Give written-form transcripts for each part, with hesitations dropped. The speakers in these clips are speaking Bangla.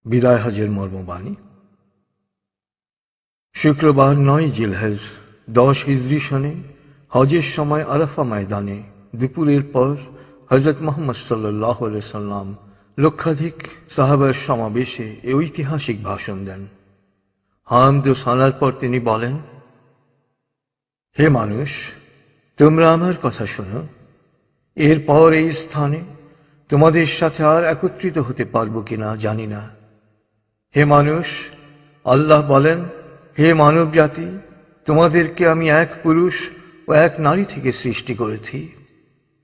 বিদায় হজের মর্মবাণী। শুক্রবার ৯ জিলহজ ১০ হিজরি সনে হজের সময় আরাফা ময়দানে দুপুরের পর হযরত মুহাম্মদ সাল্লাল্লাহু আলাইহি সাল্লাম লক্ষাধিক সাহাবার সমাবেশে এই ঐতিহাসিক ভাষণ দেন। হামদ ও সানার পর তিনি বলেন, হে মানুষ, তোমরা আমার কথা শোনো। এরপর এই স্থানে তোমাদের সাথে আর একত্রিত হতে পারবো কিনা জানি না। হে মানুষ, আল্লাহ বলেন, হে মানব জাতি, তোমাদেরকে আমি এক পুরুষ ও এক নারী থেকে সৃষ্টি করেছি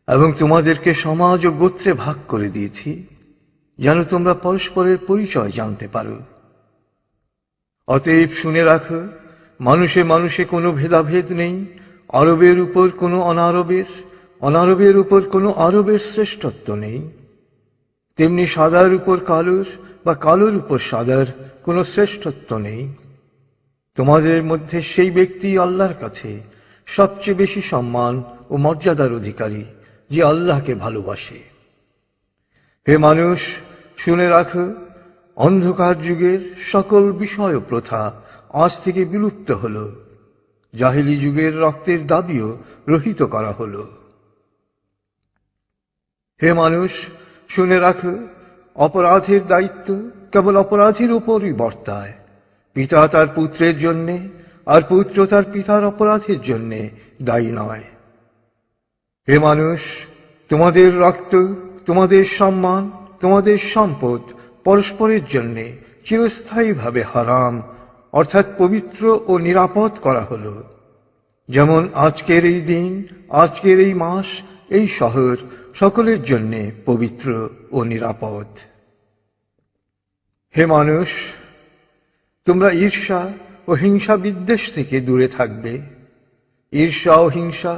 এবং তোমাদেরকে সমাজ ও গোত্রে ভাগ করে দিয়েছি যেন তোমরা পরস্পরের পরিচয় জানতে পারো। অতএব শুনে রাখো, মানুষে মানুষে কোনো ভেদাভেদ নেই। আরবের উপর কোনো অনারবের, অনারবের উপর কোনো আরবের শ্রেষ্ঠত্ব নেই। তেমনি সাদার উপর কালোর বা কালোর উপর সাদার কোনো শ্রেষ্ঠত্ব নেই। তোমাদের মধ্যে সেই ব্যক্তি আল্লাহর কাছে সবচেয়ে বেশি সম্মান ও মর্যাদার অধিকারী যে আল্লাহকে ভালোবাসে। হে মানুষ, শুনে রাখো, অন্ধকার যুগের সকল বিষয় ও প্রথা আজ থেকে বিলুপ্ত হল। জাহেলি যুগের রক্তের দাবিও রহিত করা হল। হে মানুষ, শুনে রাখো, অপরাধের দায়িত্ব কেবল অপরাধীর উপরই বর্তায়। পিতা তার পুত্রের জন্যে আর পুত্র তার পিতার অপরাধের জন্যে দায়ী নয়। হে মানুষ, তোমাদের রক্ত, তোমাদের সম্মান, তোমাদের সম্পদ পরস্পরের জন্যে চিরস্থায়ীভাবে হারাম অর্থাৎ পবিত্র ও নিরাপদ করা হল। যেমন আজকের এই দিন, আজকের এই মাস, এই শহর সকলের জন্যে পবিত্র ও নিরাপদ। হে মানুষ, তোমরা ঈর্ষা ও হিংসা বিদ্বেষ থেকে দূরে থাকবে। ঈর্ষা ও হিংসা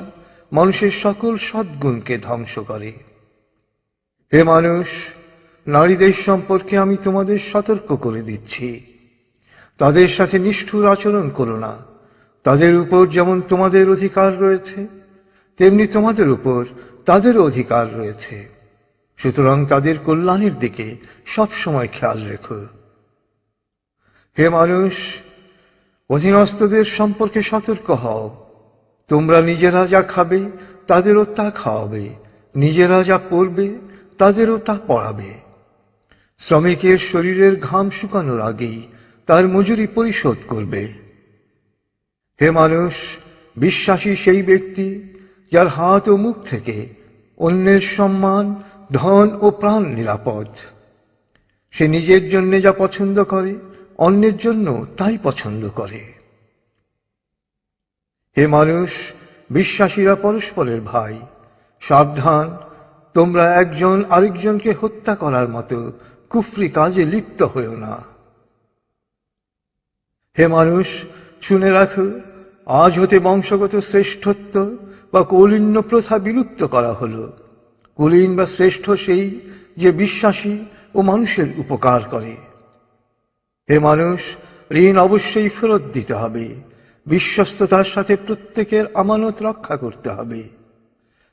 মানুষের সকল সদ্গুণকে ধ্বংস করে। হে মানুষ, নারীদের সম্পর্কে আমি তোমাদের সতর্ক করে দিচ্ছি। তাদের সাথে নিষ্ঠুর আচরণ করো না। তাদের উপর যেমন তোমাদের অধিকার রয়েছে, তেমনি তোমাদের উপর তাদেরও অধিকার রয়েছে। সুতরাং তাদের কল্যাণের দিকে সবসময় খেয়াল রেখো। হে মানুষ, অধীনস্থদের সম্পর্কে সতর্ক হও। তোমরা নিজেরা যা খাবে তাদেরও তা খাওয়াবে, নিজেরা যা পরবে তাদেরও তা পরাবে। শ্রমিকের শরীরের ঘাম শুকানোর আগেই তার মজুরি পরিশোধ করবে। হে মানুষ, বিশ্বাসী সেই ব্যক্তি যার হাত ও মুখ থেকে অন্যের সম্মান, ধন ও প্রাণ নিরাপদ। সে নিজের জন্য যা পছন্দ করে অন্যের জন্য তাই পছন্দ করে। হে মানুষ, বিশ্বাসীরা পরস্পরের ভাই। সাবধান, তোমরা একজন আরেকজনকে হত্যা করার মতো কুফরি কাজে লিপ্ত হও না। হে মানুষ, শুনে রাখো, আজ হতে বংশগত শ্রেষ্ঠত্ব বা কৌলীন্য প্রথা বিলুপ্ত করা হল। কুলীন বা শ্রেষ্ঠ সেই যে বিশ্বাসী ও মানুষের উপকার করে। হে মানুষ, ঋণ অবশ্যই ফেরত দিতে হবে। বিশ্বস্ততার সাথে প্রত্যেকের আমানত রক্ষা করতে হবে।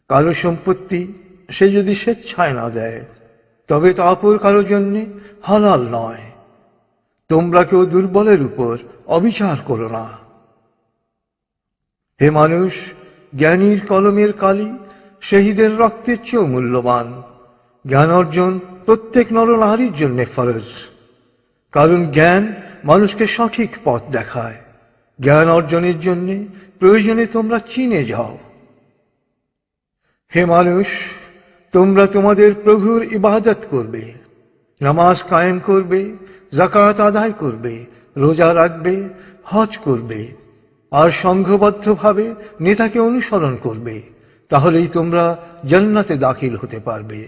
কারো সম্পত্তি সে যদি স্বেচ্ছায় না দেয় তবে তা অপর কারো জন্য হালাল নয়। তোমরা কেউ দুর্বলের উপর অবিচার করো না। হে মানুষ, জ্ঞানীর কলমের কালি শহীদের রক্তের চেয়েও মূল্যবান। জ্ঞান অর্জন প্রত্যেক নরনারীর জন্য ফরজ, কারণ জ্ঞান মানুষকে সঠিক পথ দেখায়। জ্ঞান অর্জনের জন্য প্রয়োজনে তোমরা চীনে যাও। হে মানুষ, তোমরা তোমাদের প্রভুর ইবাদত করবে, নামাজ কায়েম করবে, যাকাত আদায় করবে, রোজা রাখবে, হজ করবে আর সংঘবদ্ধভাবে নেতাকে অনুসরণ করবে। তাহলেই তোমরা জান্নাতে দাখিল হতে পারবে।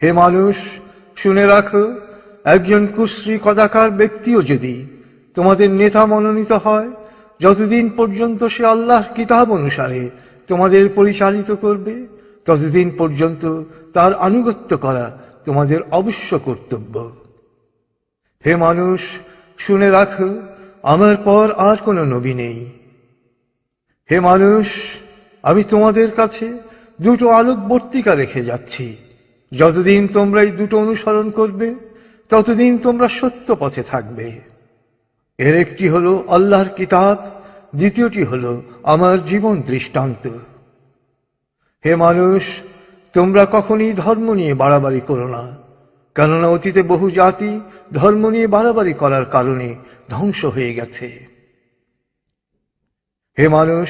হে মানুষ, শুনে রাখো, একজন কুশ্রী কদাকার ব্যক্তিও যদি তোমাদের নেতা মনোনীত হয়, যতদিন পর্যন্ত সে আল্লাহর কিতাব অনুসারে তোমাদের পরিচালিত করবে ততদিন পর্যন্ত তার আনুগত্য করা তোমাদের অবশ্য কর্তব্য। হে মানুষ, শুনে রাখো, আমার পর আর কোনো নবী নেই। হে মানুষ, আমি তোমাদের কাছে দুটো আলোকবর্তিকা রেখে যাচ্ছি। যতদিন তোমরা এই দুটো অনুসরণ করবে ততদিন তোমরা সত্য পথে থাকবে। এর একটি হলো আল্লাহর কিতাব, দ্বিতীয়টি হলো আমার জীবন দৃষ্টান্ত। হে মানুষ, তোমরা কখনই ধর্ম নিয়ে বাড়াবাড়ি করো না, কেননা অতীতে বহু জাতি ধর্ম নিয়ে বাড়াবাড়ি করার কারণে ধ্বংস হয়ে গেছে। হে মানুষ,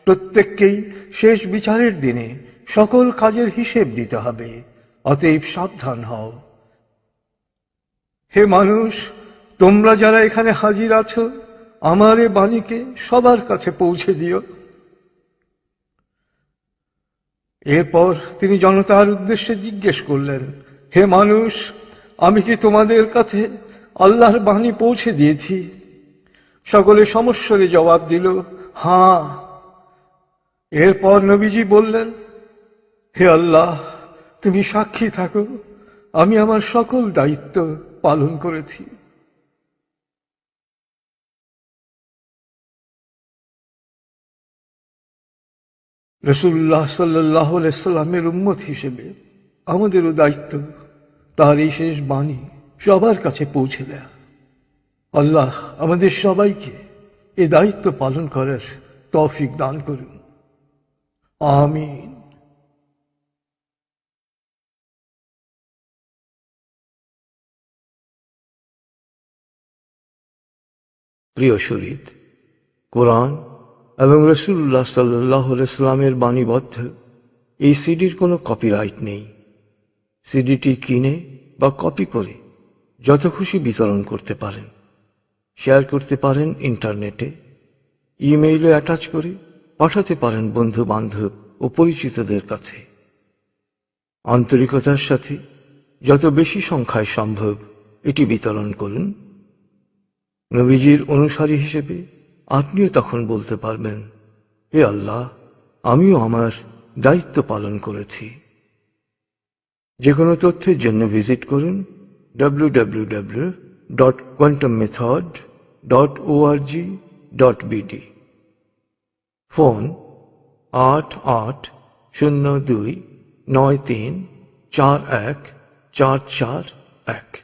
প্রত্যেককেই শেষ বিচারের দিনে সকল কাজের হিসেব দিতে হবে, অতএব সাবধান হও। হে মানুষ, তোমরা যারা এখানে হাজির আছো, আমার এ বাণীকে সবার কাছে পৌঁছে দিও। এরপর তিনি জনতার উদ্দেশ্যে জিজ্ঞেস করলেন, হে মানুষ, আমি কি তোমাদের কাছে আল্লাহর বাণী পৌঁছে দিয়েছি? সকলে সমস্বরে জবাব দিল, হ্যাঁ। এরপর নবীজি বললেন, হে আল্লাহ, তুমি সাক্ষী থাকো, আমি আমার সকল দায়িত্ব পালন করেছি। রাসূলুল্লাহ সাল্লাল্লাহু আলাইহি সাল্লামের উম্মত হিসেবে আমাদেরও দায়িত্ব তার এই শেষ বাণী সবার কাছে পৌঁছে দেয়া। আল্লাহ আমাদের সবাইকে এ দায়িত্ব পালন করার তৌফিক দান করুন। আমিন। প্রিয় শরীদ, কোরআন এবং রাসূলুল্লাহ সাল্লাল্লাহু আলাইহি সাল্লামের বাণীবদ্ধ এই সিডির কোনো কপিরাইট নেই। সিডিটি কিনে বা কপি করে যত খুশি বিতরণ করতে পারেন, শেয়ার করতে পারেন ইন্টারনেটে, ইমেইলে অ্যাটাচ করে পাঠাতে পারেন বন্ধু বান্ধব ও পরিচিতদের কাছে। আন্তরিকতার সাথে যত বেশি সংখ্যায় সম্ভব এটি বিতরণ করুন। নবীজির অনুসারী হিসেবে আপনিও তখন বলতে পারবেন, হে আল্লাহ, আমিও আমার দায়িত্ব পালন করেছি। যে কোনো তথ্যের জন্য ভিজিট করুন www.quantummethod.org.bd। ফোন 880293414441।